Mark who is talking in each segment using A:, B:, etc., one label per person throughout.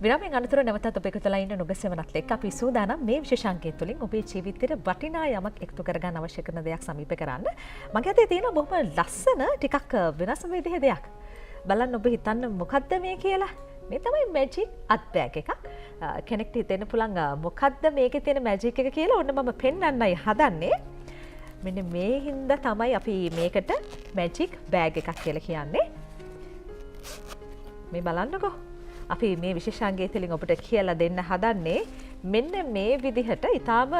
A: විරාමයෙන් අනතුරු නැවතත් ඔබ එකතු වෙලා ඉන්න නුගසෙවණත් එක්ක අපි සූදානම් මේ විශේෂාංකය තුලින් ඔබේ ජීවිතේට වටිනා යමක් එකතු කරගන්න අවශ්‍ය කරන දෙයක් සමීප කරන්න. මගේ අතේ තියෙන බොහොම ලස්සන ටිකක් වෙනස් විදිහේ දෙයක්. බලන්න ඔබ හිතන්න මොකද්ද මේ කියලා. මේ තමයි මැජික් අත් බෑග් එකක්. කෙනෙක්ට හිතෙන්න පුළුවන් මොකද්ද මේකේ තියෙන මැජික් එක කියලා. ඔන්න මම පෙන්වන්නයි හදන්නේ. මෙන්න මේ හින්දා තමයි අපි මේකට මැජික් බෑග් එකක් කියලා කියන්නේ. මේ බලන්නකෝ. අපි මේ විශේෂාංගය තුළින් ඔබට කියලා දෙන්න හදන්නේ මෙන්න මේ විදිහට ඊටාම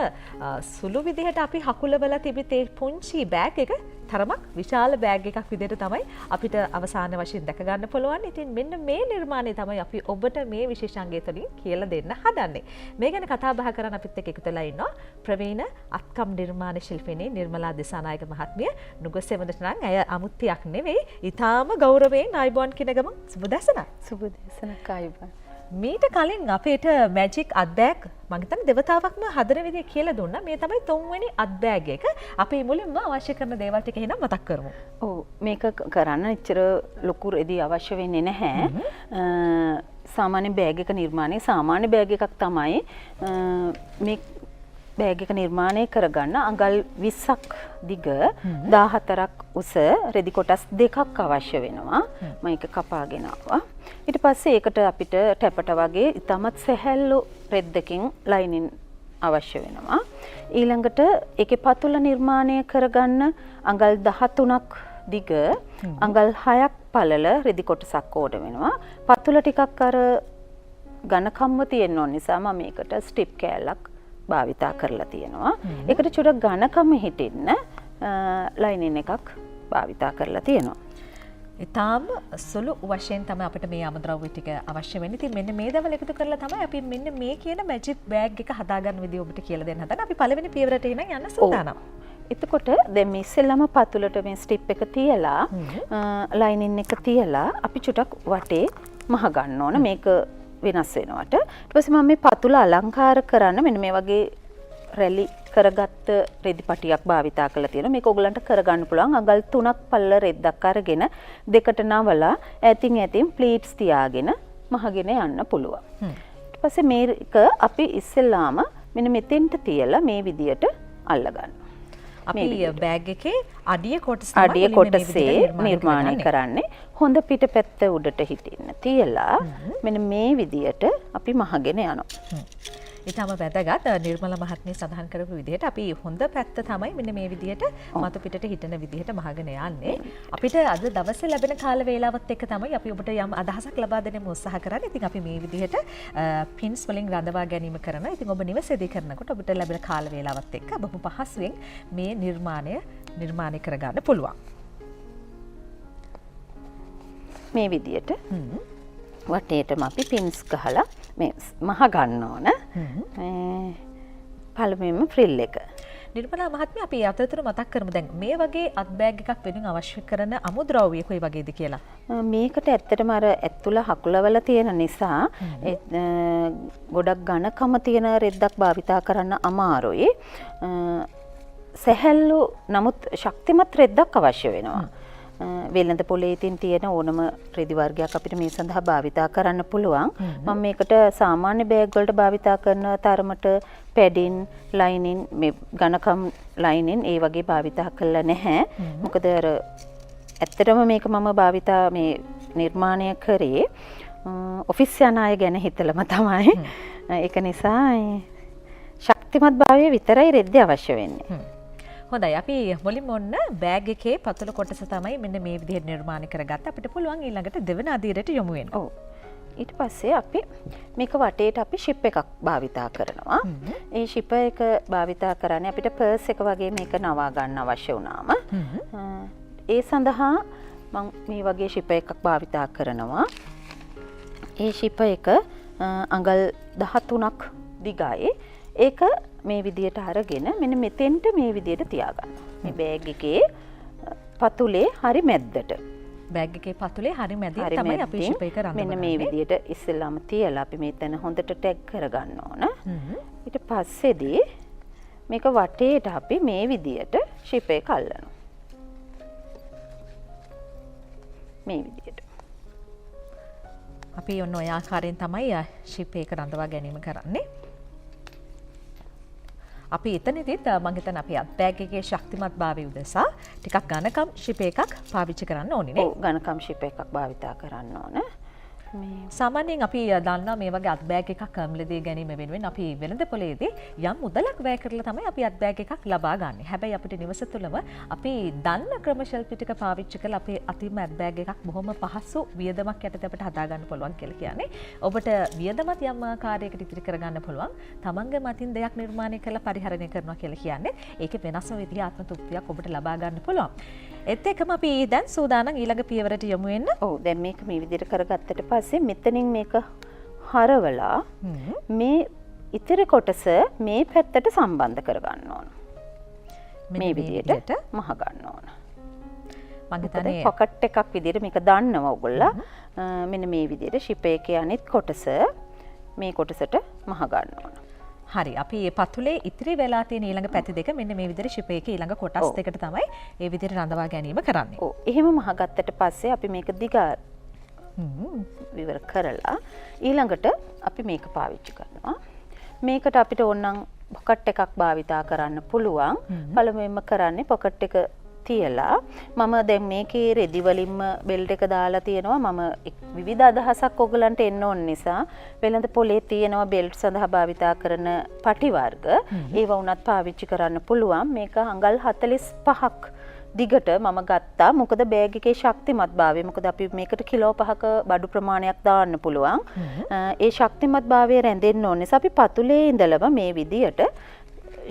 A: සුළු විදිහට අපි හකුලවලා තිබිතේ පුංචි බෑග් එක තරමක් විශාල බෑග් එකක් විදිහට තමයි අපිට අවසාන වශයෙන් දැක ගන්න පුළුවන්. ඉතින් මෙන්න මේ නිර්මාණය තමයි අපි ඔබට මේ විශේෂාංගය තුළින් කියලා දෙන්න හදන්නේ. මේ ගැන කතා බහ කරන්න අපිත් එක්ක එකතු වෙලා ඉන්නවා ප්‍රවීණ අත්කම් නිර්මාණ ශිල්පිනී නිර්මලා දිසානායක මහත්මිය. නුගසෙවණට නම් ඇය අමුත්‍යක් නෙවෙයි ඊටාම ගෞරවයෙන් ආයුබෝවන් කියන ගමන් සුබ දැසන.
B: සුබ දැසනක් ආයුබෝවන්.
A: මීට කලින් අපේට මැජික් අත් බෑග් මම හිතන්නේ දෙවතාවක්ම හදන විදිය කියලා දුන්නා. මේ තමයි 3 වෙනි අත් බෑග් එක. අපි මුලින්ම අවශ්‍ය කරන දේවල් ටික එහෙනම් මතක් කරමු.
B: ඔව් මේක කරන්න එච්චර ලොකු රෙදි අවශ්‍ය වෙන්නේ නැහැ. සාමාන්‍ය බෑග් එක නිර්මාණය සාමාන්‍ය බෑග් එකක් තමයි මේ බෑග් එක නිර්මාණය කරගන්න අඟල් 20ක් දිග 14ක් උස රෙදි කොටස් දෙකක් අවශ්‍ය වෙනවා. මම ඒක කපාගෙන ආවා. ඊට පස්සේ ඒකට අපිට ටැපට වගේ ඉතාමත් සැහැල්ලු රෙද්දකින් ලයිනින් අවශ්‍ය වෙනවා. ඊළඟට ඒකේ පතුල නිර්මාණය කරගන්න අඟල් 13ක් දිග අඟල් 6ක් පළල රෙදි කොටසක් ඕඩ වෙනවා. පතුල ටිකක් අර ඝනකම්ම තියෙන නිසා මම මේකට ස්ටිප් කෑල්ලක් භාවිතා කරලා තියෙනවා. ඒකට චුට්ටක් ඝනකම හිටින්න ලයිනින් එකක් භාවිතා කරලා තියෙනවා.
A: ඊටාම සුළු වශයෙන් තමයි අපිට මේ අමුද්‍රව්‍ය ටික අවශ්‍ය වෙන්නේ. ඉතින් මෙන්න මේ දවල් එකතු කරලා තමයි අපි මෙන්න මේ කියන මැජික් බෑග් එක හදාගන්න විදිය ඔබට කියලා දෙන්න හදන. අපි පළවෙනි පියවරට එන යන්න සූදානම්.
B: එතකොට දැන් මේ ඉස්සෙල්ලාම පතුලට මේ ස්ටිප් එක තියලා ලයිනින් එක තියලා අපි චුට්ටක් වටේ මහ ගන්න ඕන. මේක වෙනස් වෙනවට. ඊට පස්සේ මම මේ පතුල අලංකාර කරන්න මෙන්න මේ වගේ රැලි කරගත්ත රෙදි පටියක් භාවිතා කරලා තියෙනවා. මේක ඔයගලන්ට කරගන්න පුළුවන් අඟල් 3ක් පල්ල රෙද්දක් අරගෙන දෙකට නවලා ඈතින් ප්ලීට්ස් තියාගෙන මහගෙන යන්න පුළුවන්. ඊට පස්සේ මේක අපි ඉස්සෙල්ලාම මෙන්න මෙතෙන්ට තියලා මේ විදියට අල්ල ගන්නවා.
A: අපි බෑග් එකේ අඩිය
B: කොටසේ නිර්මාණය කරන්නේ හොඳ පිටපැත්ත උඩට හිටින්න තියලා මෙන්න මේ විදියට අපි මහගෙන යනවා.
A: ඊටම වැදගත් නිර්මලා මහත්මිය සඳහන් කරපු විදිහට අපි හොඳ පැත්ත තමයි මෙන්න මේ විදිහට මතු පිටට හිටන විදිහට මහගෙන යන්නේ. අපිට අද දවසේ ලැබෙන කාල වේලාවත් එක්ක තමයි අපි ඔබට යම් අදහසක් ලබා දෙන්න උත්සාහ කරන්නේ. ඉතින් අපි මේ විදිහට පින්ස් වලින් රඳවා ගැනීම කරනවා. ඉතින් ඔබ නිවසේදී කරනකොට ඔබට ලැබෙන කාල වේලාවත් එක්ක බොහොම පහසුවෙන් මේ නිර්මාණය කරගන්න පුළුවන්.
B: මේ විදිහට වටේටම අපි පින්ස් ගහලා මේ මහ ගන්න ඕන. පළමුවෙන්ම ෆ්‍රිල් එක.
A: නිර්මලා මහත්මිය අපි අතරතුර මතක් කරමු දැන් මේ වගේ අත් බෑග් එකක් වෙනුවෙන් අවශ්‍ය කරන අමුද්‍රව්‍ය කොයි වගේද කියලා.
B: මේකට ඇත්තටම අර ඇතුළ හකුලවල තියෙන නිසා ගොඩක් ඝනකම තියෙන රෙද්දක් භාවිතා කරන්න අමාරුයි. සැහැල්ලු නමුත් ශක්තිමත් රෙද්දක් අවශ්‍ය වෙනවා. වෙළඳ පොලේ තියෙන ඕනම රෙදි වර්ගයක් අපිට මේ සඳහා භාවිතා කරන්න පුළුවන්. මම මේකට සාමාන්‍ය බෑග් වලට භාවිතා කරන තරමට පැඩින්, ලයිනින්, මේ ඝනකම් ලයිනින් ඒ වගේ භාවිතා කරලා නැහැ. මොකද අර ඇත්තටම මේක මම භාවිතා මේ නිර්මාණය කරේ ඔෆිස් යන අය ගැන හිතලම තමයි. ඒක නිසා ශක්තිමත් භාවය විතරයි රෙද්ද අවශ්‍ය වෙන්නේ.
A: හොඳයි අපි මුලින්ම ඔන්න බෑග් එකේ පතුල කොටස තමයි මෙන්න මේ විදිහට නිර්මාණය කරගත්ත. අපිට පුළුවන් ඊළඟට දෙවන අදියරට යමු වෙන්න.
B: ඔව්. ඊට පස්සේ අපි මේක වටේට අපි ෂිප් එකක් භාවිතා කරනවා. ඒ ෂිප් එක භාවිතා කරන්නේ අපිට පර්ස් එක වගේ මේක නවා ගන්න අවශ්‍ය වුණාම ඒ සඳහා මම මේ වගේ ෂිප් එකක් භාවිතා කරනවා. ඒ ෂිප් එක අඟල් 13ක් දිගයි. ඒක මේ විදියට අරගෙන මෙන්න මෙතෙන්ට මේ විදියට තියාගන්න. මේ බෑග් එකේ පතුලේ හරි මැද්දට.
A: බෑග් එකේ පතුලේ හරි මැදින් තමයි අපි ෂිප් එක රඳවන්නේ.
B: මෙන්න මේ විදියට ඉස්සෙල්ලාම තියලා අපි මෙතන හොඳට ටැග් කරගන්න ඕන. ඊට පස්සේදී මේක වටේට අපි මේ විදියට ෂිප් එක අල්ලනවා. මේ විදියට.
A: අපි ඔන්න ඔය ආකාරයෙන් තමයි ෂිප් එක රඳවා ගැනීම කරන්නේ. අපි එතනදිත් මම හිතන අපි අත් බෑග් එකේ ශක්තිමත් භාවය උදෙසා ටිකක් ඝනකම් ෂිප් එකක් පාවිච්චි කරන්න ඕනේ නේ.
B: ඔව් ඝනකම් ෂිප් එකක් භාවිතා කරන්න ඕන.
A: සාමාන්‍යයෙන් අපි දන්නා මේ වගේ අත් බෑග් එකක් මිලදී ගැනීම වෙනුවෙන් අපි වෙළඳ පොලේදී යම් මුදලක් වැය කරලා තමයි අපි අත් බෑග් එකක් ලබා ගන්න. හැබැයි අපිට නිවස තුළම අපි දන්න ක්‍රම ශිල්ප ටික පාවිච්චි කරලා අපේ අතින්ම අත් බෑග් එකක් බොහොම පහසු වියදමක් යටතේ අපිට හදා ගන්න පුළුවන් කියලා කියන්නේ. ඔබට වියදමත් යම් ආකාරයකට ඉතිරි කරගන්න පුළුවන්. තමන්ගේ මතින් දෙයක් නිර්මාණය කරලා පරිහරණය කරනවා කියලා කියන්නේ ඒකේ වෙනස්ම විදිහේ ආත්ම තෘප්තියක් ඔබට ලබා ගන්න පුළුවන්. ඒත් එක්කම අපි දැන් සූදානම් ඊළඟ පියවරට යමු වෙන්න.
B: ඔව් දැන් මේක මේ විදිහට කරගත්තට පස්සේ මෙතනින් මේක හරවලා මේ ඉතිරි කොටස මේ පැත්තට සම්බන්ධ කරගන්න ඕන. මේ විදිහට මහ ගන්න ඕන.
A: මම හිතන්නේ
B: පොකට් එකක් විදිහට මේක දාන්නවා ඔයගොල්ලෝ. මෙන්න මේ විදිහට ෂිප් එකේ අනිත් කොටස මේ කොටසට මහ ගන්න ඕන.
A: හරි අපි මේ පතුලේ ඉතිරි වෙලා තියෙන ඊළඟ පැති දෙක මෙන්න මේ විදිහට ෂිප් එකේ ඊළඟ කොටස් දෙකට තමයි මේ විදිහට රඳවා ගැනීම කරන්නේ.
B: ඔව් එහෙම මහ ගත්තට පස්සේ අපි මේක දිගා විවර කරලා ඊළඟට අපි මේක පාවිච්චි කරනවා. මේකට අපිට ඕනනම් පොකට් එකක් භාවිතා කරන්න පුළුවන්. පළමුවෙන්ම කරන්නේ පොකට් එක තියලා මම දැන් මේකේ රෙදි වලින්ම බෙල්ට් එක දාලා තියෙනවා. මම විවිධ අදහසක් ඔයගලන්ට එන්න ඕන නිසා වෙළඳ පොලේ තියෙනවා බෙල්ට් සඳහා භාවිතා කරන පටි වර්ග. ඒව උනත් පාවිච්චි කරන්න පුළුවන්. මේක අඟල් 45ක් දිගට මම ගත්තා. මොකද බෑග් එකේ ශක්තිමත් භාවය. මොකද අපි මේකට කිලෝ 5ක බඩු ප්‍රමාණයක් දාන්න පුළුවන්. ඒ ශක්තිමත් භාවය රැඳෙන්න ඕන නිසා අපි පතුලේ ඉඳලම මේ විදියට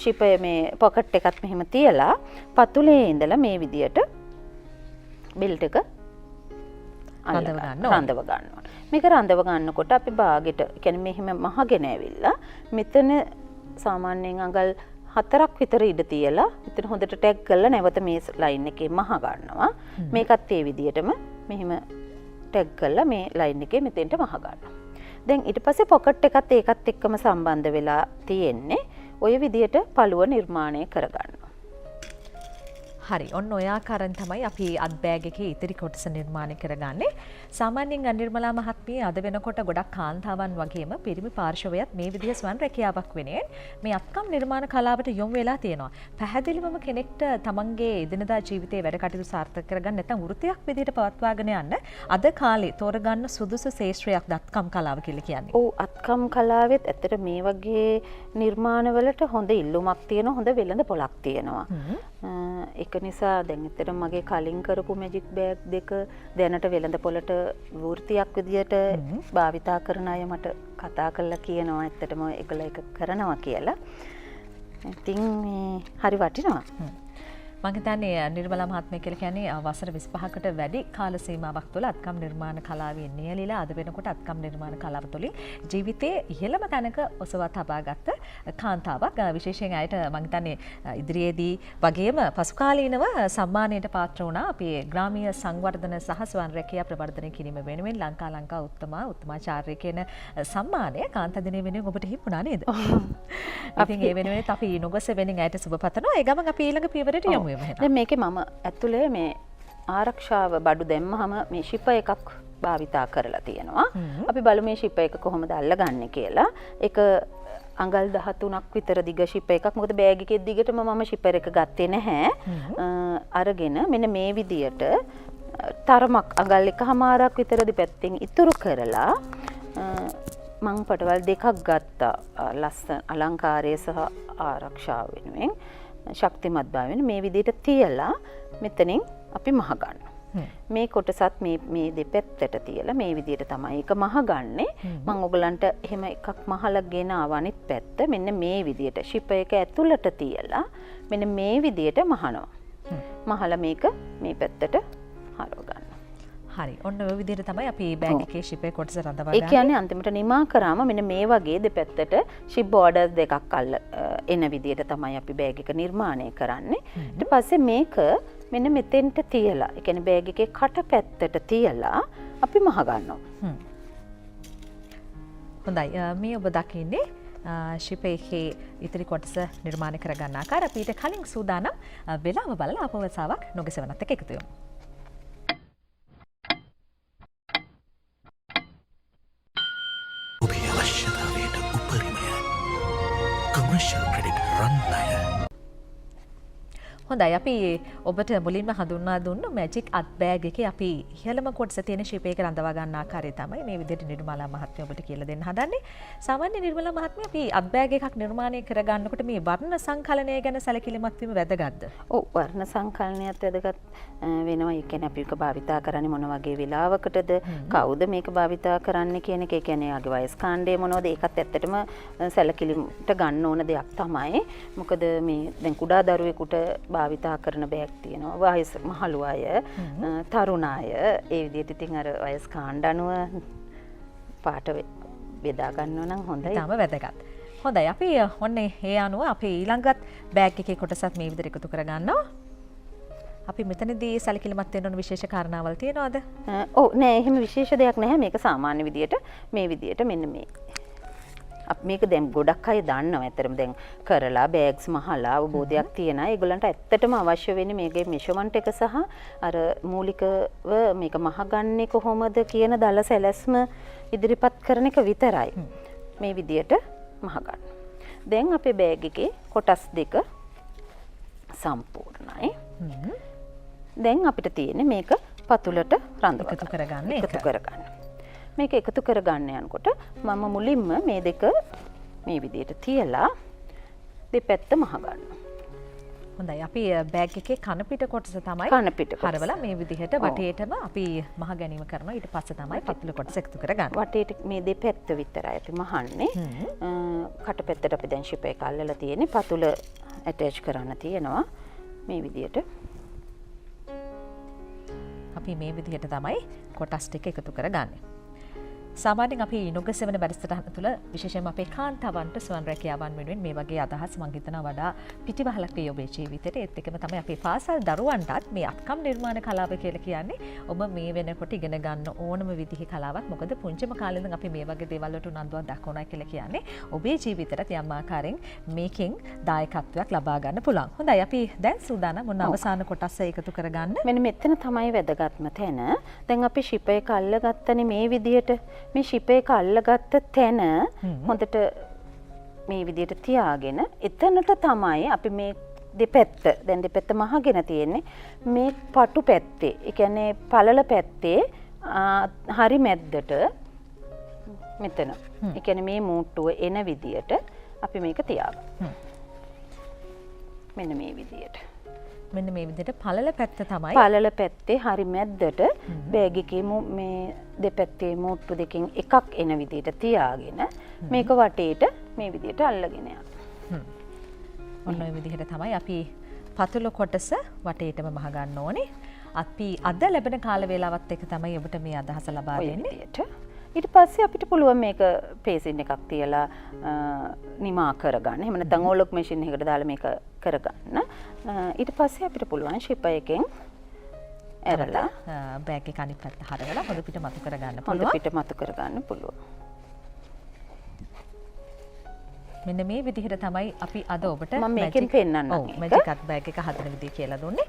B: ෂිප් මේ පොකට් එකත් මෙහෙම තියලා පතුලේ ඉඳලා මේ විදියට බෙල්ට් එක රඳව ගන්නවා. මේක රඳව ගන්නකොට අපි බාගෙට කියන්නේ මෙහෙම මහගෙන ඇවිල්ලා මෙතන සාමාන්‍යයෙන් අඟල් 4ක් විතර ඉඩ තියලා මෙතන හොඳට ටැග් කරලා නැවත මේ ලයින් එකේ මහ ගන්නවා. මේකත් ඒ විදියටම මෙහෙම ටැග් කරලා මේ ලයින් එකේ මෙතෙන්ට මහ ගන්නවා. දැන් ඊට පස්සේ පොකට් එකත් ඒකත් එක්කම සම්බන්ධ වෙලා තියෙන්නේ. ඔය විදියට පළුව නිර්මාණය කරගන්නවා.
A: හරි ඔන්න ඔය ආකාරයෙන් තමයි අපි අත් බෑග් එකේ ඉතිරි කොටස නිර්මාණය කරගන්නේ. සාමාන්‍යයෙන් අනිර්මලා මහත්මිය අද වෙනකොට ගොඩක් කාන්තාවන් වගේම පිරිමි පාර්ශවයත් මේ විදිහ ස්වයං රැකියාවක් වෙනුවෙන් මේ අත්කම් නිර්මාණ කලාවට යොමු වෙලා තියෙනවා. පැහැදිලිවම කෙනෙක්ට තමන්ගේ එදිනදා ජීවිතයේ වැඩ කටයුතු සාර්ථක කරගන්න නැත්නම් වෘත්තියක් විදිහට පවත්වාගෙන යන්න අද කාලේ තෝරගන්න සුදුසු ශාස්ත්‍රයක් අත්කම් කලාව කියලා කියන්නේ.
B: ඔව් අත්කම් කලාවෙත් ඇත්තට මේ වගේ නිර්මාණවලට හොඳ ඉල්ලුමක් තියෙනවා. හොඳ වෙළඳ පොලක් තියෙනවා. ඒක නිසා දැන් ඇත්තට මගේ කලින් කරපු මැජික් බෑග් දෙක දැනට වෙළඳ පොලට වෘත්තියක් විදියට භාවිතා කරන අය මට කතා කරලා කියනවා ඇත්තටම ඒගොල්ලෝ ඒක කරනවා කියලා. ඉතින් මේ හරි වටිනවා.
A: මම හිතන්නේ නිර්මලා මහත්මිය කියලා කියන්නේ වසර 25කට වැඩි කාල සීමාවක් තුළ අත්කම් නිර්මාණ කලාවේ නියැලිලා අද වෙනකොට අත්කම් නිර්මාණ කලාව තුළින් ජීවිතයේ ඉහළම තැනක ඔසවා තබාගත්ත කාන්තාවක්. විශේෂයෙන් අයට මම හිතන්නේ ඉදිරියේදී වගේම පසුකාලීනව සම්මානයට පාත්‍ර වුණා. අපි ග්‍රාමීය සංවර්ධන සහ ස්වයං රැකියා ප්‍රවර්ධනය කිරීම වෙනුවෙන් ලංකා උත්තමාචාර්ය කියන සම්මානය කාන්තා දිනය වෙනුවෙන් ඔබට හිමුණා නේද? ඉතින් ඒ වෙනුවෙන් අපි නොගොස වෙනින් අයට සුබ පතනවා. ඒ ගමන් අපි ඊළඟ පියවරට යමු.
B: දැන් මේකේ මම ඇතුලේ මේ ආරක්ෂාව බඩු දැම්මහම මේ ෂිප් එකක් භාවිතා කරලා තියෙනවා. අපි බලමු මේ ෂිප් එක කොහොමද අල්ලගන්නේ කියලා. ඒක අඟල් 13ක් විතර දිග ෂිප් එකක්. මොකද බෑග් එකේ දිගටම මම ෂිප් එක ගත්තේ නැහැ. අරගෙන මෙන්න මේ විදියට තරමක් අඟල් 1මාරක් විතර දෙපැත්තෙන් ඉතුරු කරලා මං පටවල් දෙකක් ගත්තා. ලස්සන අලංකාරය සහ ආරක්ෂාව වෙනුවෙන්. ශක්තිමත් භාවයෙන් මේ විදිහට තියලා මෙතනින් අපි මහ ගන්නවා. මේ කොටසත් මේ දෙපැත්තට තියලා මේ විදිහට තමයි ඒක මහ ගන්නෙ. මම ඔයගලන්ට එහෙම එකක් මහලා ගෙන ආව අනිත් පැත්ත මෙන්න මේ විදිහට ෂිප් එක ඇතුළට තියලා මෙන්න මේ විදිහට මහනවා. මහලා මේක මේ පැත්තට හරව ගන්නවා.
A: හරි ඔන්න ඔය විදිහට තමයි අපි බෑග් එකේ ෂිප් එකේ කොටස රඳවා ගන්නේ.
B: ඒ කියන්නේ අන්තිමට නිමා කරාම මෙන්න මේ වගේ දෙපැත්තට ෂිප් බෝඩර්ස් දෙකක් එන විදිහට තමයි අපි බෑග් එක නිර්මාණය කරන්නේ. ඊට පස්සේ මේක මෙන්න මෙතෙන්ට තියලා, ඒ කියන්නේ බෑග් එකේ කට පැත්තට තියලා අපි මහ ගන්නවා.
A: හොඳයි මේ ඔබ දකින්නේ ෂිප් එකේ ඉතිරි කොටස නිර්මාණය කරගන්න ආකාර. අපි ඊට කලින් සූදානම් වෙලාව බලලා අපවසාවක් නොගසවනත් එක්ක එකතු වෙමු.
C: රන්නය.
A: හොඳයි අපි ඔබට මුලින්ම හඳුන්වා දුන්න මැජික් අත් බෑග් එකේ අපි ඉහළම කොටස තියෙන ශිපයක රඳවා ගන්න ආකාරය තමයි මේ විදිහට නිර්මලා මහත්මිය ඔබට කියලා දෙන්න හදන්නේ. සාමාන්‍ය නිර්මලා මහත්මිය අපි අත් බෑග් එකක් නිර්මාණය කර ගන්නකොට මේ වර්ණ සංකලනය ගැන සැලකිලිමත් වීම වැදගත්ද?
B: ඔව් වර්ණ සංකලනයත් වැදගත් වෙනවා. ඒ කියන්නේ අපි ඒක භාවිතා කරන්නේ මොන වගේ වෙලාවකටද කවුද මේක භාවිතා කරන්නේ කියන එක. ඒ කියන්නේ යාගේ වයස් කාණ්ඩය මොනවද ඒකත් ඇත්තටම සැලකිලිමට ගන්න ඕන දෙයක් තමයි. මොකද මේ දැන් කුඩා දරුවෙකුට භාවිතා කරන බෑග් තියෙනවා. වයස මහලු අය, තරුණ අය ඒ විදිහට ඉතින් අර වයස් කාණ්ඩ අනුව පාට බෙදා ගන්නවා නම් හොඳයි.
A: ඊටම වැදගත්. හොඳයි අපි ඔන්න ඒ අනුව අපි ඊළඟත් බෑග් එකේ කොටසත් මේ විදිහට එකතු කරගන්නවා. අපි මෙතනදී සැලකිලිමත් වෙන්න ඕන විශේෂ කාරණාවල් තියෙනවද?
B: ඔව් නෑ එහෙම විශේෂ දෙයක් නැහැ. මේක සාමාන්‍ය විදියට මේ විදියට මෙන්න මේ මේක දැන් ගොඩක් අය දන්නවා. ඇත්තටම දැන් කරලා බෑග්ස් මහලා අවබෝධයක් තියෙන අය. ඒගොල්ලන්ට ඇත්තටම අවශ්‍ය වෙන්නේ මේකේ මෙෂර්මන්ට් එක සහ අර මූලිකව මේක මහගන්නේ කොහොමද කියන දල සැලැස්ම ඉදිරිපත් කරන එක විතරයි. මේ විදියට මහගන්න. දැන් අපේ බෑග් එකේ කොටස් දෙක සම්පූර්ණයි. දැන් අපිට තියෙන්නේ මේක පතුලට රඳවා
A: එකතු කරගන්න
B: එකතු කරගන්න. මේක එකතු කරගන්න යනකොට මම මුලින්ම මේ දෙක මේ විදිහට තියලා දෙපැත්ත මහ ගන්නවා.
A: හොඳයි අපි බෑග් එකේ කන පිට කොටස තමයි
B: කන පිට කොටස.
A: හරවලා මේ විදිහට වටේටම අපි මහ ගැනීම කරනවා. ඊට පස්සේ තමයි පතුල කොටස එකතු කරගන්නේ.
B: වටේට මේ දෙපැත්ත විතරයි අපි මහන්නේ. කට පැත්තට අපි දැන් ෂිප් එක අල්ලලා තියෙන්නේ. පතුල ඇටච් කරන්න තියෙනවා. මේ විදිහට
A: අපි මේ විදිහට තමයි කොටස් ටික එකතු කරගන්නේ. සාමාන්‍යයෙන් අපි නුගසෙවන වැඩසටහන තුළ විශේෂයෙන්ම අපේ කාන්තාවන්ට ස්වන් රැකියාවන් වෙනුවෙන් මේ වගේ අදහස් මම හිතනවා වඩා පිටිවහලක් වේ ඔබේ ජීවිතේට. ඒත් එක්කම තමයි අපේ පාසල් දරුවන්ටත් මේ අත්කම් නිර්මාණ කලාව කියලා කියන්නේ ඔබ මේ වෙනකොට ඉගෙන ගන්න ඕනම විදිහේ කලාවක්. මොකද පුංචිම කාලේ ඉඳන් අපි මේ වගේ දේවල් වලට උනන්දුවක් දක්වනවා කියලා කියන්නේ ඔබේ ජීවිතයට යම් ආකාරයෙන් මේකෙන් දායකත්වයක් ලබා ගන්න පුළුවන්. හොඳයි අපි දැන් සූදානම් මොන අවසාන කොටස එකතු කරගන්න.
B: මෙන්න මෙතන තමයි වැදගත්ම තැන. දැන් අපි ෂිප් එක අල්ලගත්තනේ මේ විදිහට. මේ ෂිප් එක අල්ලගත්ත තැන හොඳට මේ විදිහට තියාගෙන එතනට තමයි අපි මේ දෙපැත්ත දැන් දෙපැත්ත මහගෙන තියෙන්නේ මේ පටු පැත්තේ. ඒ කියන්නේ පළල පැත්තේ හරි මැද්දට මෙතන. ඒ කියන්නේ මේ මූට්ටුව එන විදිහට අපි මේක තියාගන්න. මෙන්න මේ විදිහට.
A: මෙන්න මේ විදිහට පළල පැත්ත තමයි
B: පළල පැත්තේ හරි මැද්දට බෑග් එකේ මේ දෙපැත්තේ මූට්ටු දෙකෙන් එකක් එන විදිහට තියාගෙන මේක වටේට මේ විදිහට අල්ලගෙන යන්න.
A: ඔන්න ඔය විදිහට තමයි අපි පතුල කොටස වටේටම මහ ගන්න ඕනේ. අපි අද ලැබෙන කාල වේලාවත් එක තමයි ඔබට මේ අදහස ලබා දෙන්නේ.
B: ඊට පස්සේ අපිට පුළුවන් මේක පේසින් එකක් තියලා නිමා කරගන්න. එහෙම නැත්නම් ඕලොක් මැෂින් එකකට දාලා මේක කරගන්න. ඊට පස්සේ අපිට පුළුවන් ෂිප් එකෙන් ඇරලා
A: බෑග් එක අනිත් පැත්ත හරවලා හොඳ පිට මතු කරගන්න
B: හොඳ
A: පුළුවන්.
B: පිට මතු කරගන්න පුළුවන්.
A: මෙන්න මේ විදිහට තමයි අපි අද ඔබට
B: මම මේකෙන් පෙන්නන්නම්
A: ඔව් මැජික් අත් බෑග් එක හදන විදිහ කියලා දුන්නේ.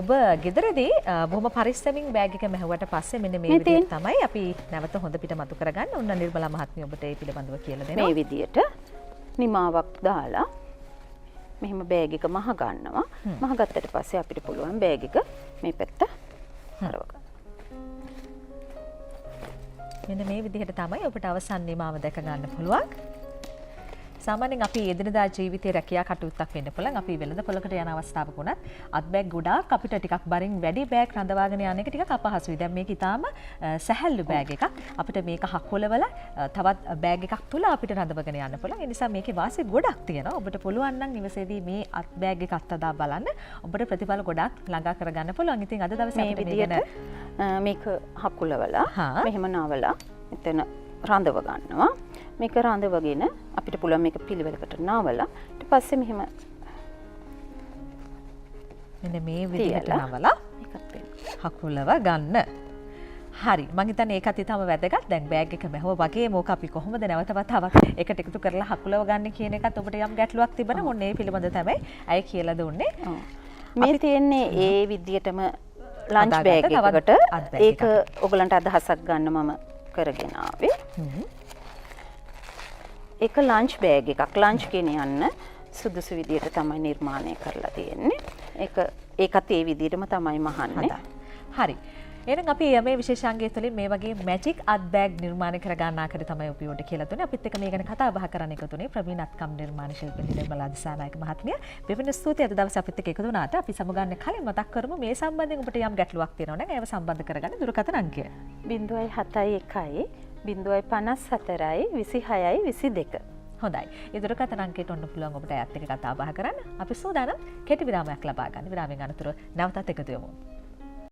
A: ඔබ ගෙදරදී බොහොම පරිස්සමින් බෑග් එක මැහුවට පස්සේ මෙන්න මේ විදිහට තමයි අපි නැවත හොඳ පිට මතු කරගන්න. ඔන්න නිර්මලා මහත්මිය ඔබට ඒ පිළිබඳව කියලා දෙනවා.
B: මේ විදිහට නිමාවක් දාලා මෙහෙම බෑග් එක මහ ගන්නවා. මහ ගත්තට පස්සේ අපිට පුළුවන් බෑග් එක මේ පැත්ත හරව ගන්න.
A: මෙන්න මේ විදිහට තමයි ඔබට අවසන් නිමාව දැක ගන්න පුළුවන්. සාමාන්‍යයෙන් අපි එදිනදා ජීවිතේ රැකියා කටයුත්තක් වෙන්න පුළුවන්. අපි වෙළඳ පොලකට යන අවස්ථාවක උනත් අත් බෑග් ගොඩාක් අපිට ටිකක් බරින් වැඩි බෑග් රඳවාගෙන යන එක ටිකක් අපහසුයි. දැන් මේක ඊටාම සැහැල්ලු බෑග් එකක්. අපිට මේක හක්කොලවල තවත් බෑග් එකක් තුල අපිට රඳවගෙන යන්න පුළුවන්. ඒ නිසා මේකේ වාසි ගොඩක් තියෙනවා. ඔබට පුළුවන් නම් නිවසේදී මේ අත් බෑග් එක අත්දා බලන්න. ඔබට ප්‍රතිඵල ගොඩක් ළඟා කරගන්න පුළුවන්. ඉතින් අද දවසේ
B: මේ විදිහට මේක හකුලවලා මෙහෙම නවලා එතන රඳව ගන්නවා. මේක රඳවගෙන අපිට පුළුවන් මේක පිළිවෙලකට නවලා ඊට පස්සේ මෙහෙම
A: මෙන්න මේ විදිහට නවලා
B: මේකත්
A: හකුලව ගන්න. හරි මං හිතන්නේ ඒකත් ඊටම වැදගත්. දැන් බෑග් එක මැහුව වගේ මොක අපි කොහොමද නැවත වතාවක් එකට එකතු කරලා හකුලව ගන්න කියන එකත් ඔබට යම් ගැටලුවක් තිබුණා. මොන්න ඒ පිළිබඳ තමයි අය කියලා දුන්නේ.
B: මේ තියෙන්නේ ඒ විදිහටම ලන්ච් බෑග් එකකට ඒක ඔයගලන්ට අදහසක් ගන්න මම කරගෙන ආවේ. ඒක ලන්ච් බෑග් එකක්. ලන්ච් ගෙනියන්න සුදුසු විදියට තමයි නිර්මාණය කරලා තියෙන්නේ. ඒකත් ඒ විදිහටම තමයි මහන්නේ.
A: හරි. එහෙනම් අපි මේ විශේෂාංගය තුළින් මේ වගේ මැජික් අත් බෑග් නිර්මාණය කර ගන්න ආකාරය තමයි අපි ඔබට කියලා දුන්නේ. අපිත් එක්ක මේ ගැන කතා බහ කරන්න එකතුනේ ප්‍රවීණත්කම් නිර්මාණ ශිල්පී නිර්මලා දිසානායක මහත්මිය. දෙවෙනි ස්තුතිය අද දවසේ අපිත් එක්ක එකතු වුණාට අපි සමුගන්න කලින් මතක් කරමු මේ සම්බන්ධයෙන් ඔබට යම් ගැටලුවක් තියෙනවා නම් ඒව සම්බන්ධ කරගන්න දුරකථන අංකය
B: 071 054 26 22.
A: හොඳයි. ඒ දුරකථන අංකයට ඔන්න පුළුවන් ඔබට ඇත් එක්ක කතා බහ කරන්න. අපි සූදානම් කෙටි විරාමයක් ලබා ගන්න. විරාමයෙන් අනතුරු නැවතත් එකතු වෙමු.